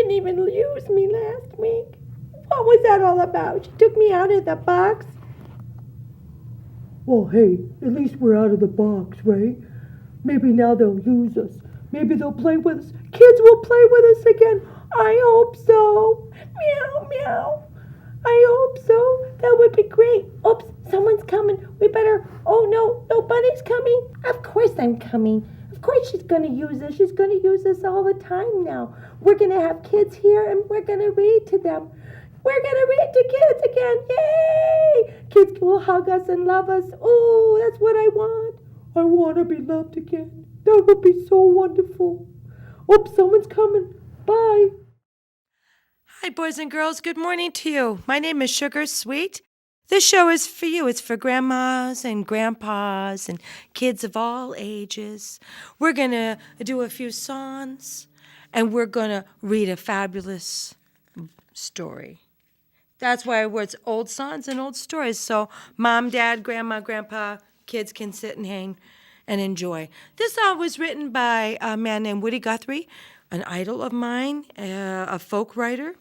didn't even use me last week. What was that all about? She took me out of the box. Well, hey, at least we're out of the box, right? Maybe now they'll use us. Maybe they'll play with us. Kids will play with us again. I hope so. Meow, meow. I hope so. That would be great. Oops, someone's coming. We better. Oh, no, nobody's coming. Of course I'm coming. Of course she's going to use us. She's going to use us all the time now. We're going to have kids here and we're going to read to them. We're going to read to kids again. Yay! Kids will hug us and love us. Oh, that's what I want. I want to be loved again. That would be so wonderful. Oops, someone's coming. Bye. Hi, boys and girls. Good morning to you. My name is Sugar Sweet. This show is for you. It's for grandmas and grandpas and kids of all ages. We're going to do a few songs, and we're going to read a fabulous story. That's why it's old songs and old stories. So mom, dad, grandma, grandpa, kids can sit and hang and enjoy. This song was written by a man named Woody Guthrie, an idol of mine, a folk writer.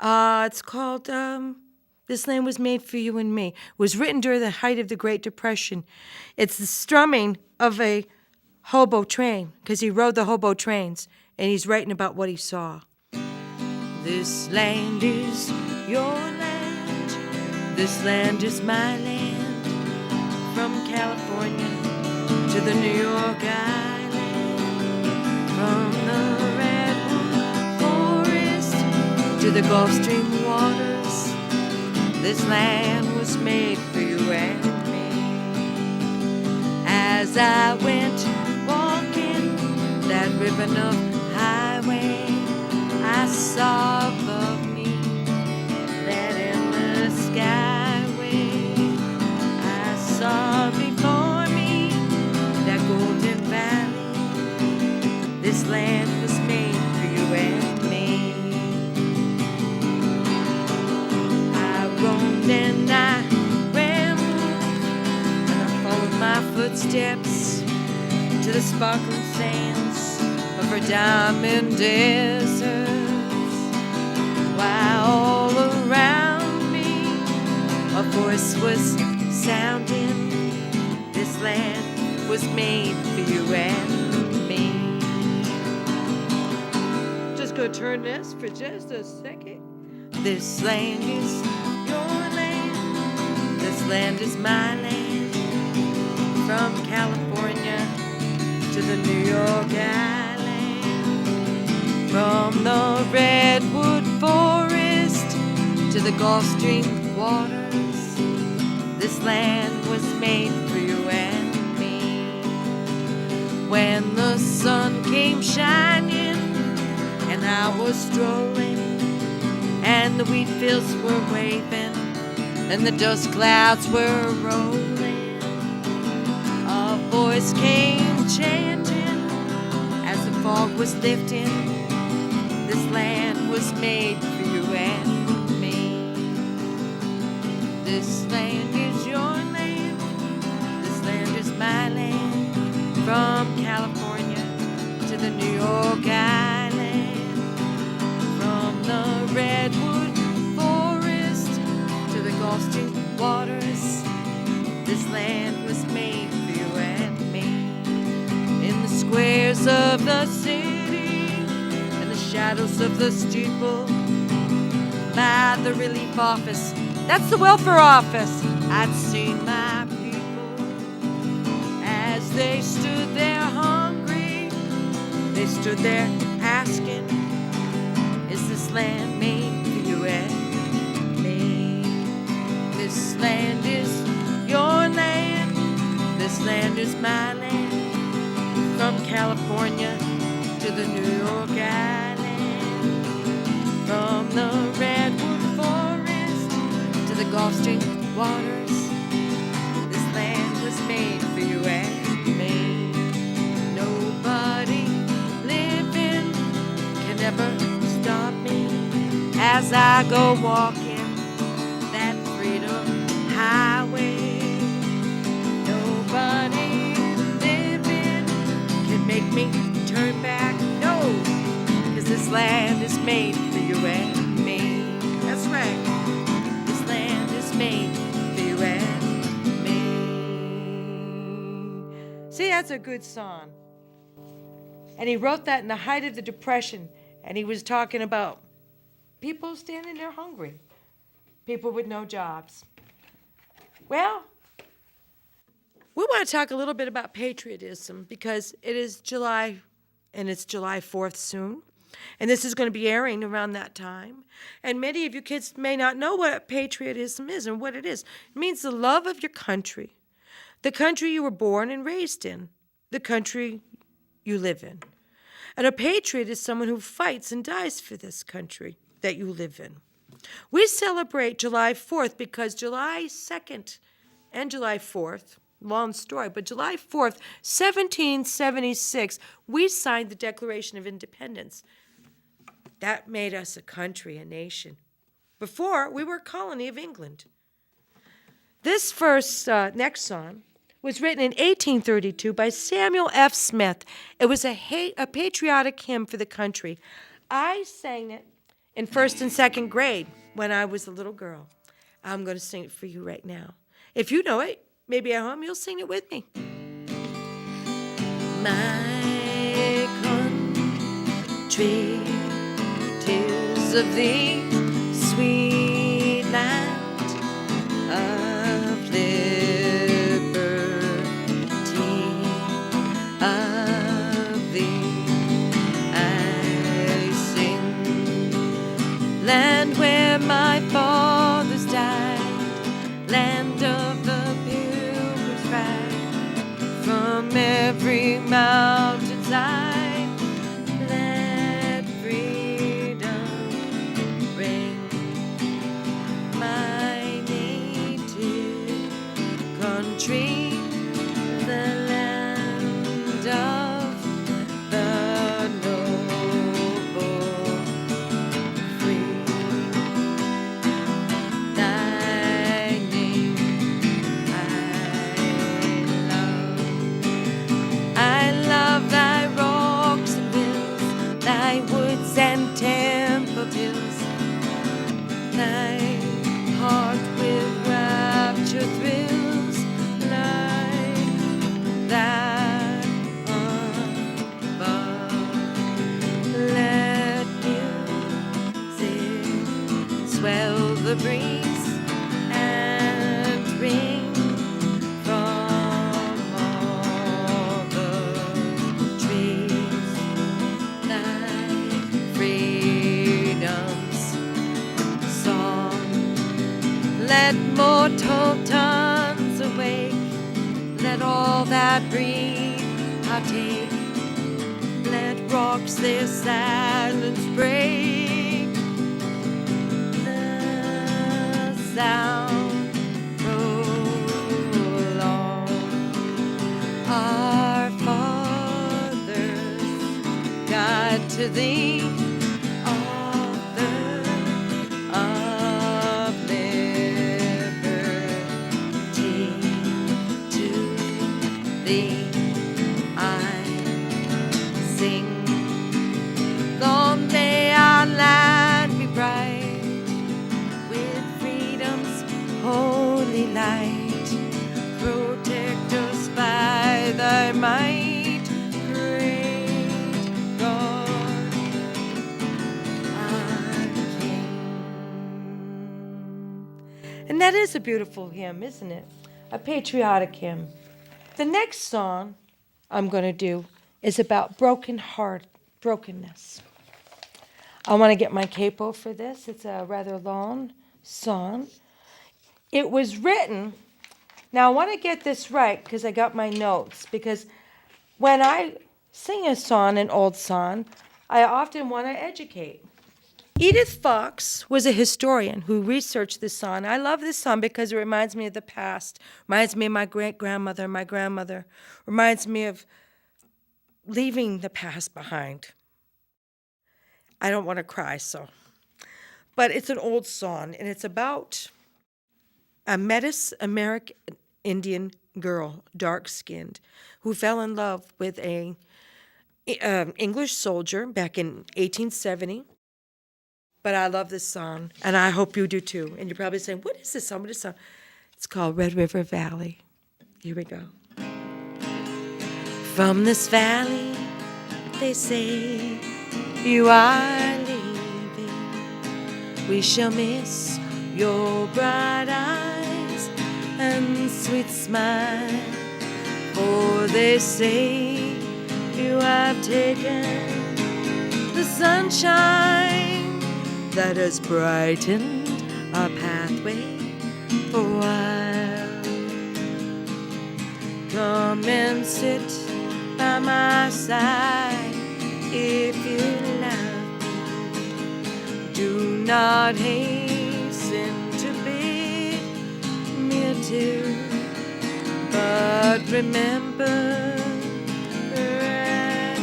It's called This Land Was Made for You and Me. It was written during the height of the Great Depression. It's the strumming of a hobo train, because he rode the hobo trains, and he's writing about what he saw. This land is your land. This land is my land. From California to the New York Island. From the Redwood Forest to the Gulf Stream waters. This land was made for you and me. As I went walking that ribbon of highway, I saw above me that endless skyway. I saw before me that golden valley. This land was made for you and me. I roamed and I ran, and I followed my footsteps to the sparkling sands of her diamond deserts, while all around me a voice was sounding. This land was made for you and me. Just gonna turn this for just a second. This land is your land. This land is my land. From California to the New York Island. From the Redwood Forest to the Gulf Stream waters. This land was made for you and me. When the sun came shining and I was strolling, and the wheat fields were waving and the dust clouds were rolling, a voice came chanting as the fog was lifting. This land was made for you and me. This land is your land. This land is my land. From California to the New York Island. From the Redwood Forest to the Gulf Stream waters. This land was made for you and me. In the squares of the city and the shadows of the steeple, by the relief office, that's the welfare office, I'd seen my people as they stood there hungry. They stood there asking, is this land made for you and me? This land is your land. This land is my land. From California to the New York Island. From the Redwood Forest to the Gulf Stream waters. This land was made for you and me. Nobody living can ever stop me as I go walking that freedom highway. Nobody living can make me turn back, no, 'cause this This land is made for you and me. That's right. This land is made for you and me. See, that's a good song. And he wrote that in the height of the Depression. And he was talking about people standing there hungry, people with no jobs. Well, we want to talk a little bit about patriotism because it is July, and it's July 4th soon. And this is going to be airing around that time. And many of you kids may not know what patriotism is and what it is. It means the love of your country, the country you were born and raised in, the country you live in. And a patriot is someone who fights and dies for this country that you live in. We celebrate July 4th because July 2nd and July 4th, long story, but July 4th, 1776, we signed the Declaration of Independence. That made us a country, a nation. Before, we were a colony of England. This next song was written in 1832 by Samuel F. Smith. It was a patriotic hymn for the country. I sang it in first and second grade when I was a little girl. I'm going to sing it for you right now. If you know it, maybe at home you'll sing it with me. My country, 'tis of thee, sweet land of liberty, of thee I sing. Land where my fathers died, land of the pilgrim's ride, from every mountainside, let freedom ring. My native country, the land of the noble free. Thy name I love thy rocks and hills, thy woods and temple hills, thy heart with rapture thrills, like that above. Let music swell the breeze and ring from all the trees, thy freedom's song. Let mortal tongues awake, let all that breathe partake, let rocks their silence break, the sound prolong. Our fathers, God to thee, author of liberty, to thee I sing. Long may our land be bright with freedom's holy light. Protect us by thy might, great God, our King. And that is a beautiful hymn, isn't it? A patriotic hymn. The next song I'm going to do is about brokenness. I want to get my capo for this. It's a rather long song. It was written, now I want to get this right because I got my notes, because when I sing a song, an old song, I often want to educate. Edith Fox was a historian who researched this song. I love this song because it reminds me of the past, reminds me of my great-grandmother, my grandmother, reminds me of leaving the past behind. I don't want to cry, but it's an old song, and it's about a Metis American Indian girl, dark-skinned, who fell in love with a English soldier back in 1870. But I love this song, and I hope you do too. And you're probably saying, what is this song? What is this song? It's called Red River Valley. Here we go. From this valley, they say, you are leaving. We shall miss your bright eyes and sweet smile. For they say you have taken the sunshine that has brightened our pathway for a while. Come and sit by my side if you love me. Do not hasten to bid me adieu, but remember Red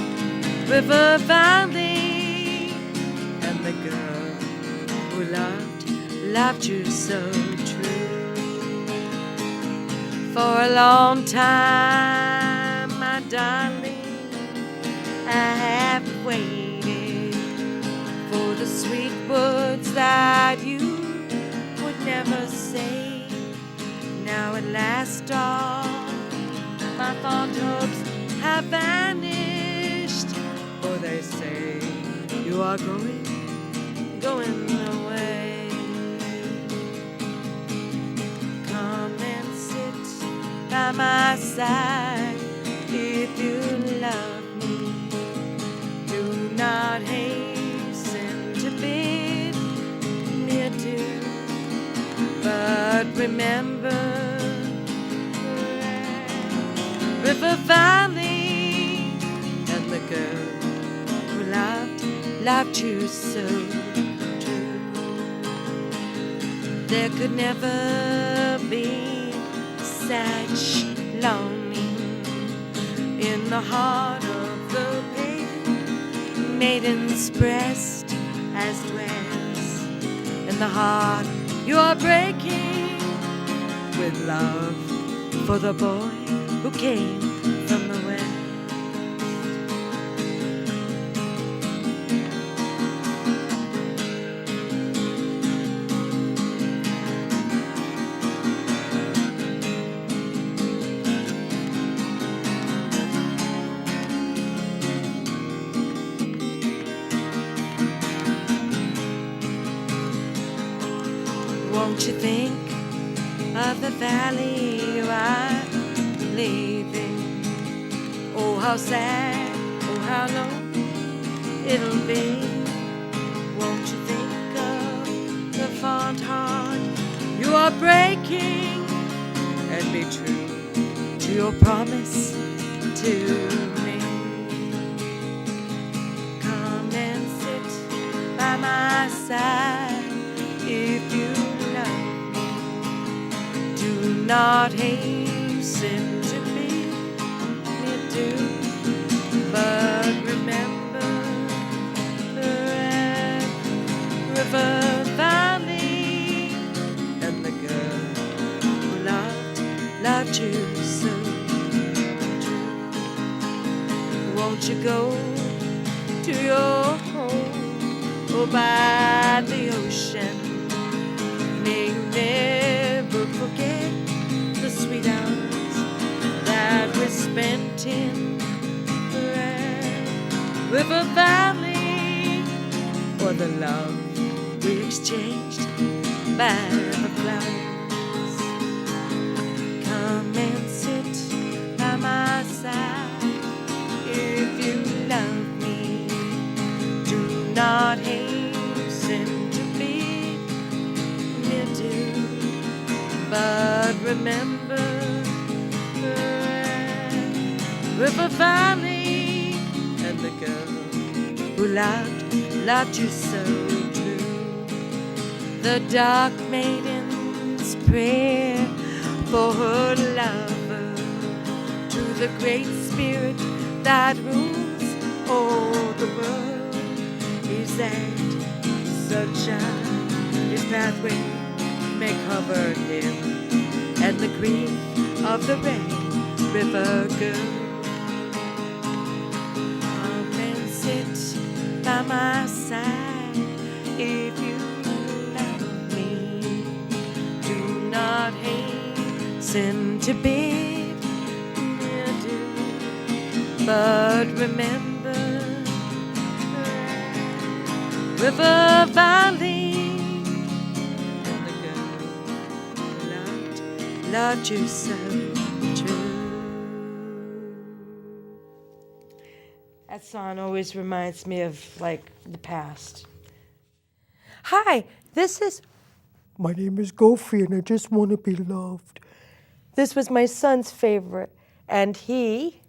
River Valley and the girl who loved you so true. For a long time, my darling, I have waited for the sweet words that you would never say. Now at last all my fond hopes have vanished, for they say you are going away. Come and sit by my side if you love me. Do not hasten to bid me adieu, but remember River Valley and the girl who loved you so true. There could never be such longing in the heart of the pagan maiden's breast as dwells in the heart you are breaking with love for the boy who came from the west. Won't you think of the valley you are leaving? Oh, how sad, oh, how low it'll be. Won't you think of the fond heart you are breaking, and be true to your promise to me? Come and sit by my side if you love me. Do not hasten to be near to, but remember the Red River Valley and the girl who loved you so true. Won't you go to your home, oh, by the ocean? May you never forget the sweet hours that we spent in the Red River Valley, or the love we exchanged by the flowers. Come and sit by my side if you love me. Do not hasten to be near to, but remember the Red River Valley and the girl who loved you so true. The dark maiden's prayer for her lover, to the great spirit that rules all the world, is that sunshine his pathway may cover him, and the grief of the Red River girl. Come sit by my side if you love me. Do not hasten to bid me adieu, but remember River Valley and the girl who loved you so true. That song always reminds me of, like, the past. Hi, this is... My name is Goofy and I just want to be loved. This was my son's favorite, and he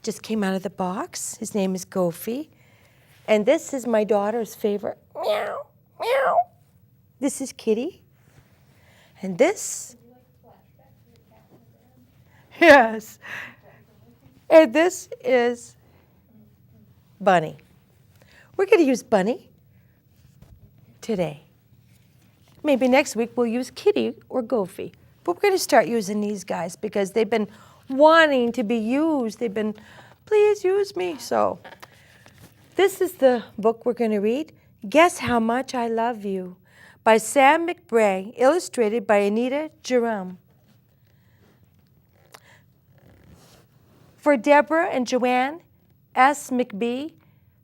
just came out of the box. His name is Goofy. And this is my daughter's favorite. Meow, meow. This is Kitty. And this... Yes. And this is Bunny. We're going to use Bunny today. Maybe next week we'll use Kitty or Goofy. But we're going to start using these guys because they've been wanting to be used. They've been, please use me. So this is the book we're going to read, Guess How Much I Love You, by Sam McBray, illustrated by Anita Jerome. For Deborah and Joanne S. McBee,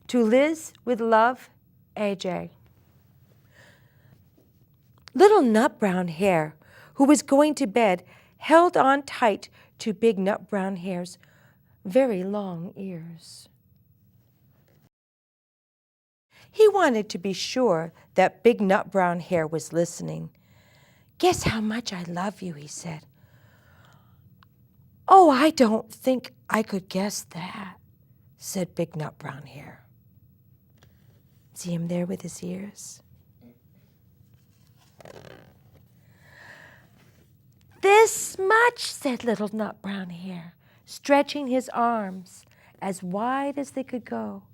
to Liz with love, AJ. Little Nut Brown Hare, who was going to bed, held on tight to Big Nut Brown Hare's very long ears. He wanted to be sure that Big Nut Brown Hare was listening. Guess how much I love you, he said. Oh, I don't think I could guess that, said Big Nut Brown Hare. See him there with his ears? This much, said Little Nut Brown Hare, stretching his arms as wide as they could go.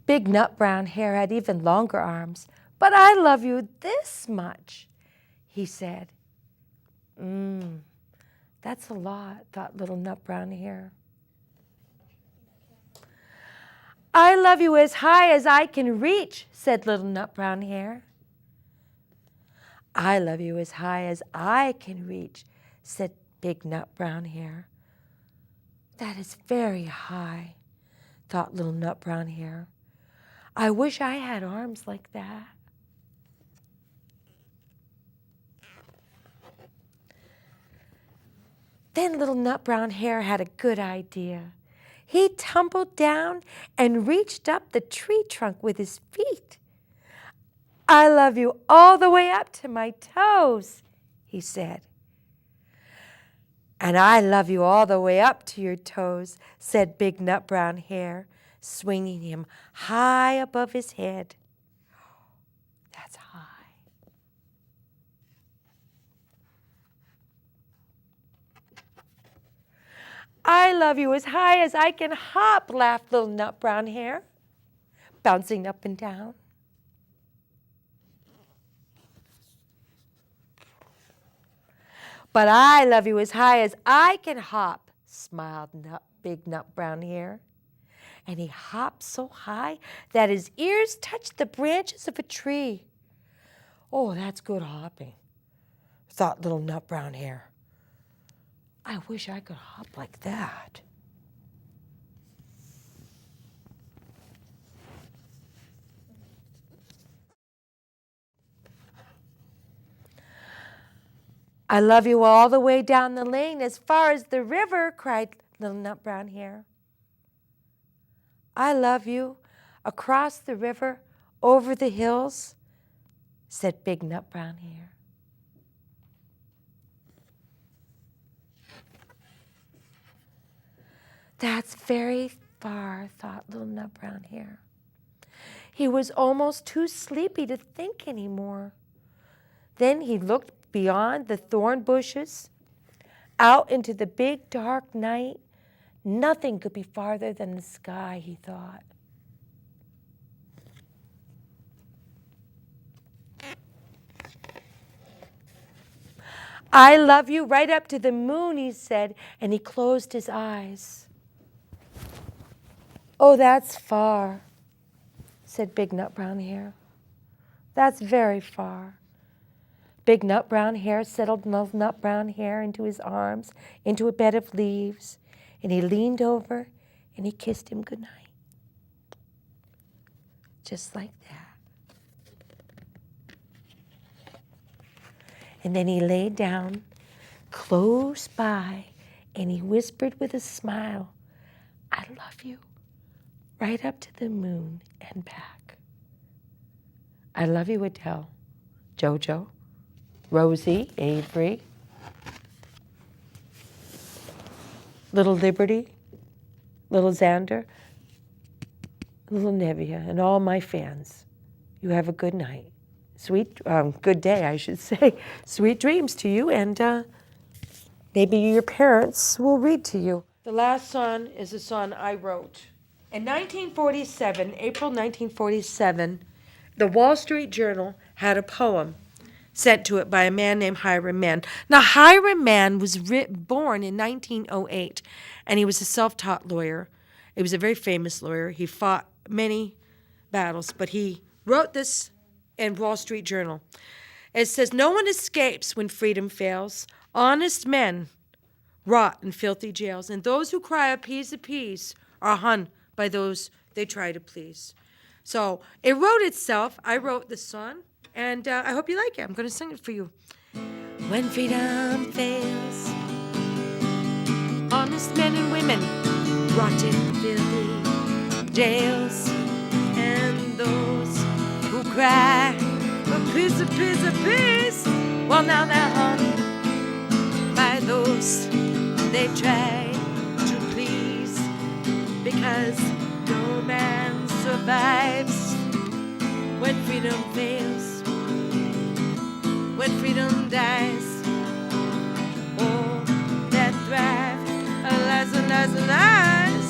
Big Nut Brown Hare had even longer arms. But I love you this much, he said. That's a lot, thought Little Nut Brown Hare. I love you as high as I can reach, said Little Nut Brown Hare. I love you as high as I can reach, said Big Nut Brown Hare. That is very high, thought Little Nut Brown Hare. I wish I had arms like that. Then Little Nut Brown Hare had a good idea. He tumbled down and reached up the tree trunk with his feet. I love you all the way up to my toes, he said. And I love you all the way up to your toes, said Big Nut Brown Hare, swinging him high above his head. That's high. I love you as high as I can hop, laughed Little Nut Brown Hare, bouncing up and down. But I love you as high as I can hop, smiled Big Nut Brown Hare. And he hopped so high that his ears touched the branches of a tree. Oh, that's good hopping, thought Little Nut Brown Hare. I wish I could hop like that. I love you all the way down the lane as far as the river, cried Little Nut Brown Hare. I love you across the river, over the hills, said Big Nut Brown Hare. That's very far, thought Little Nut Brown Hare. He was almost too sleepy to think anymore. Then he looked beyond the thorn bushes, out into the big dark night. Nothing could be farther than the sky, he thought. I love you right up to the moon, he said, and he closed his eyes. Oh, that's far, said Big Nut Brown Hare. That's very far. Big Nut Brown Hare settled Little Nut Brown Hare into his arms, into a bed of leaves, and he leaned over and he kissed him goodnight. Just like that. And then he lay down close by and he whispered with a smile, I love you, right up to the moon and back. I love you, Adele, Jojo, Rosie, Avery, little Liberty, little Xander, little Nevia, and all my fans. You have a good night. Good day, I should say. Sweet dreams to you, and maybe your parents will read to you. The last song is a song I wrote. In 1947, April 1947, the Wall Street Journal had a poem sent to it by a man named Hiram Mann. Now, Hiram Mann was born in 1908, and he was a self-taught lawyer. He was a very famous lawyer. He fought many battles, but he wrote this in Wall Street Journal. It says, no one escapes when freedom fails. Honest men rot in filthy jails, and those who cry appease are hung by those they try to please. So it wrote itself. I wrote this song, and I hope you like it. I'm going to sing it for you. When freedom fails, honest men and women rot in filthy jails, and those who cry appease, well, now they're hung by those they try to please, because no man survives when freedom fails, when freedom dies. All that thrive are lies and lies and lies.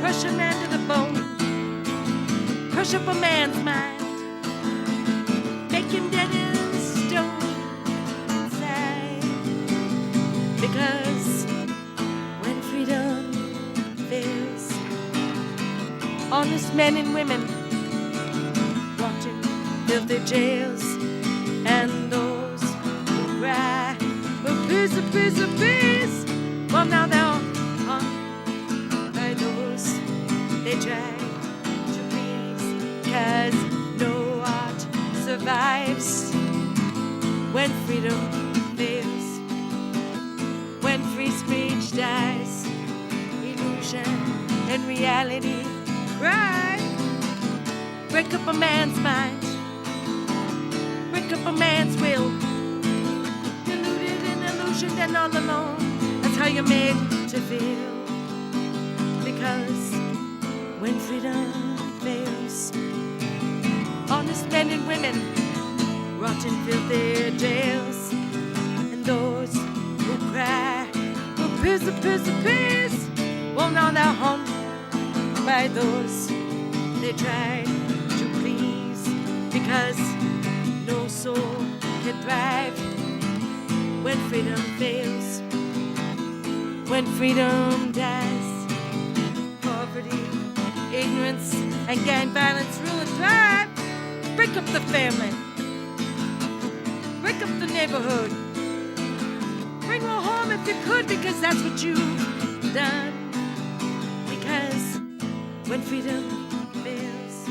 Crush a man to the bone, crush up a man's mind, make him dead in stone inside. Because when freedom fails, honest men and women rot in filthy jails, and those who cry appease, well, now they're hung by those they try to please, 'cause no art survives when freedom fails, when free speech dies, illusion and reality cry. Break up a man's mind, break up a man's will, deluded and illusioned and all alone. That's how you're made to feel. Because when freedom fails, honest men and women rot in filthy jails, and those who cry appease, well, now they're hung by those they try to please, because no soul can thrive when freedom fails, when freedom dies. Poverty, ignorance, and gang violence rule and thrive. Break up the family, break up the neighborhood, bring more home if you could, because that's what you've done. Because when freedom fails,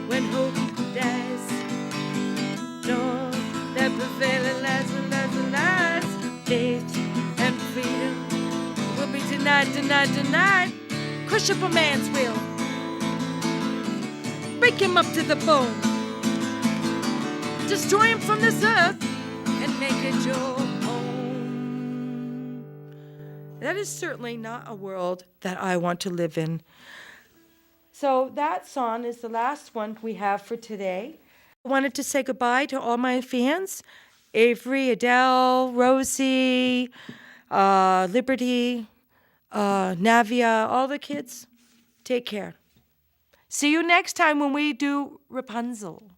when hope dies, no, that prevailing lies and lies and lies, faith and freedom will be denied. Crush up a man's will, break him up to the bone, destroy him from this earth, and make it your home. That is certainly not a world that I want to live in. So that song is the last one we have for today. I wanted to say goodbye to all my fans, Avery, Adele, Rosie, Liberty, Navia, all the kids. Take care. See you next time when we do Rapunzel.